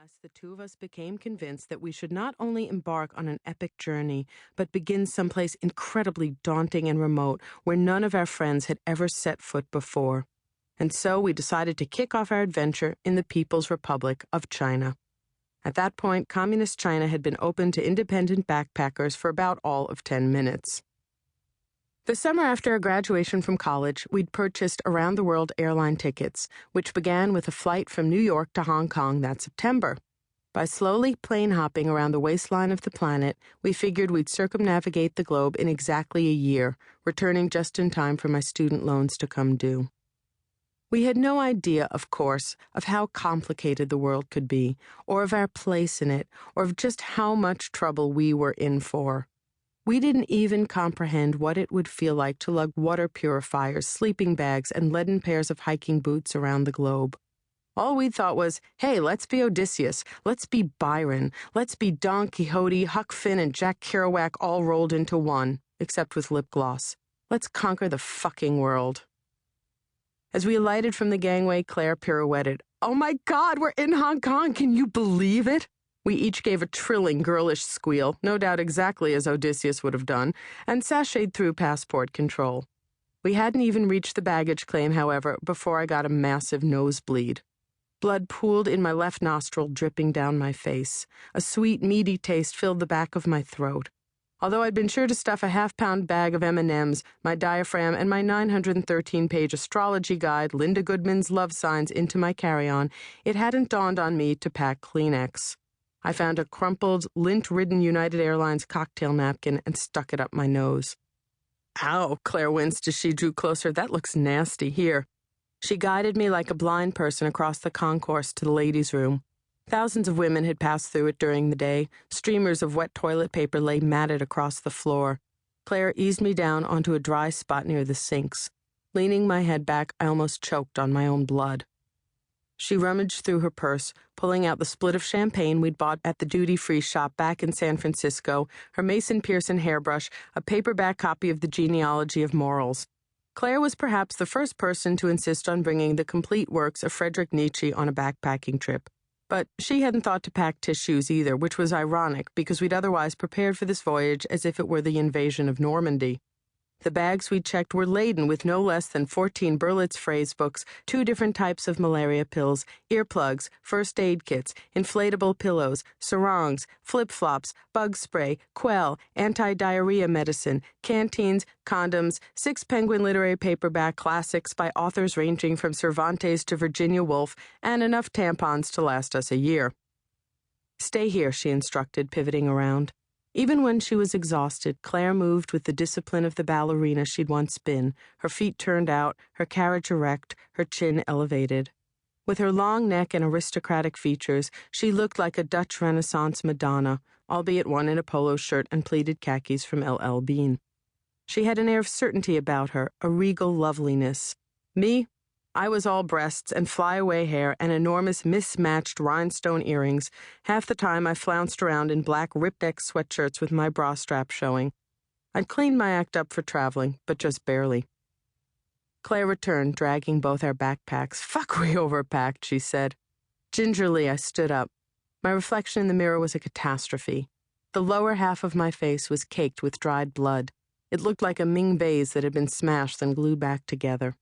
Nonetheless, the two of us became convinced that we should not only embark on an epic journey, but begin someplace incredibly daunting and remote where none of our friends had ever set foot before. And so we decided to kick off our adventure in the People's Republic of China. At that point, Communist China had been open to independent backpackers for about all of 10 minutes. The summer after our graduation from college, we'd purchased around-the-world airline tickets, which began with a flight from New York to Hong Kong that September. By slowly plane hopping around the waistline of the planet, we figured we'd circumnavigate the globe in exactly a year, returning just in time for my student loans to come due. We had no idea, of course, of how complicated the world could be, or of our place in it, or of just how much trouble we were in for. We didn't even comprehend what it would feel like to lug water purifiers, sleeping bags, and leaden pairs of hiking boots around the globe. All we thought was, hey, let's be Odysseus, let's be Byron, let's be Don Quixote, Huck Finn, and Jack Kerouac all rolled into one, except with lip gloss. Let's conquer the fucking world. As we alighted from the gangway, Claire pirouetted. Oh my God, we're in Hong Kong, can you believe it? We each gave a trilling, girlish squeal, no doubt exactly as Odysseus would have done, and sashayed through passport control. We hadn't even reached the baggage claim, however, before I got a massive nosebleed. Blood pooled in my left nostril, dripping down my face. A sweet, meaty taste filled the back of my throat. Although I'd been sure to stuff a half-pound bag of M&Ms, my diaphragm, and my 913-page astrology guide, Linda Goodman's Love Signs, into my carry-on, it hadn't dawned on me to pack Kleenex. I found a crumpled, lint-ridden United Airlines cocktail napkin and stuck it up my nose. Ow, Claire winced as she drew closer. That looks nasty. Here. She guided me like a blind person across the concourse to the ladies' room. Thousands of women had passed through it during the day. Streamers of wet toilet paper lay matted across the floor. Claire eased me down onto a dry spot near the sinks. Leaning my head back, I almost choked on my own blood. She rummaged through her purse, pulling out the split of champagne we'd bought at the duty-free shop back in San Francisco, her Mason Pearson hairbrush, a paperback copy of The Genealogy of Morals. Claire was perhaps the first person to insist on bringing the complete works of Friedrich Nietzsche on a backpacking trip. But she hadn't thought to pack tissues either, which was ironic because we'd otherwise prepared for this voyage as if it were the invasion of Normandy. The bags we checked were laden with no less than 14 Berlitz phrase books, 2 different types of malaria pills, earplugs, first aid kits, inflatable pillows, sarongs, flip-flops, bug spray, Quell, anti-diarrhea medicine, canteens, condoms, 6 Penguin literary paperback classics by authors ranging from Cervantes to Virginia Woolf, and enough tampons to last us a year. Stay here, she instructed, pivoting around. Even when she was exhausted, Claire moved with the discipline of the ballerina she'd once been, her feet turned out, her carriage erect, her chin elevated. With her long neck and aristocratic features, she looked like a Dutch Renaissance Madonna, albeit one in a polo shirt and pleated khakis from L.L. Bean. She had an air of certainty about her, a regal loveliness. Me? I was all breasts and flyaway hair and enormous mismatched rhinestone earrings. Half the time I flounced around in black rip-neck sweatshirts with my bra strap showing. I'd cleaned my act up for traveling, but just barely. Claire returned, dragging both our backpacks. Fuck, we overpacked, she said. Gingerly, I stood up. My reflection in the mirror was a catastrophe. The lower half of my face was caked with dried blood. It looked like a Ming vase that had been smashed and glued back together.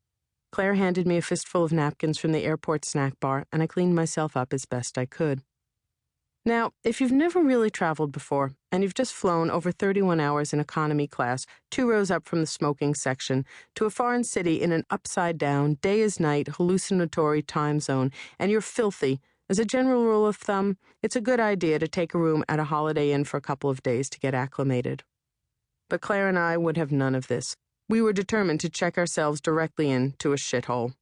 Claire handed me a fistful of napkins from the airport snack bar, and I cleaned myself up as best I could. Now, if you've never really traveled before, and you've just flown over 31 hours in economy class, 2 rows up from the smoking section, to a foreign city in an upside-down, day-as-night, hallucinatory time zone, and you're filthy, as a general rule of thumb, it's a good idea to take a room at a Holiday Inn for a couple of days to get acclimated. But Claire and I would have none of this. We were determined to check ourselves directly into a shithole.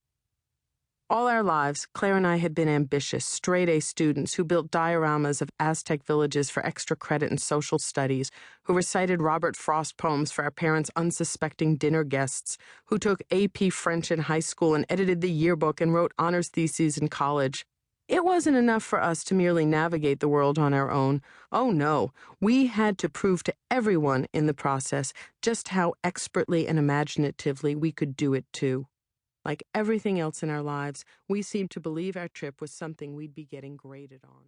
All our lives, Claire and I had been ambitious, straight-A students who built dioramas of Aztec villages for extra credit in social studies, who recited Robert Frost poems for our parents' unsuspecting dinner guests, who took AP French in high school and edited the yearbook and wrote honors theses in college. It wasn't enough for us to merely navigate the world on our own. Oh no, we had to prove to everyone in the process just how expertly and imaginatively we could do it too. Like everything else in our lives, we seemed to believe our trip was something we'd be getting graded on.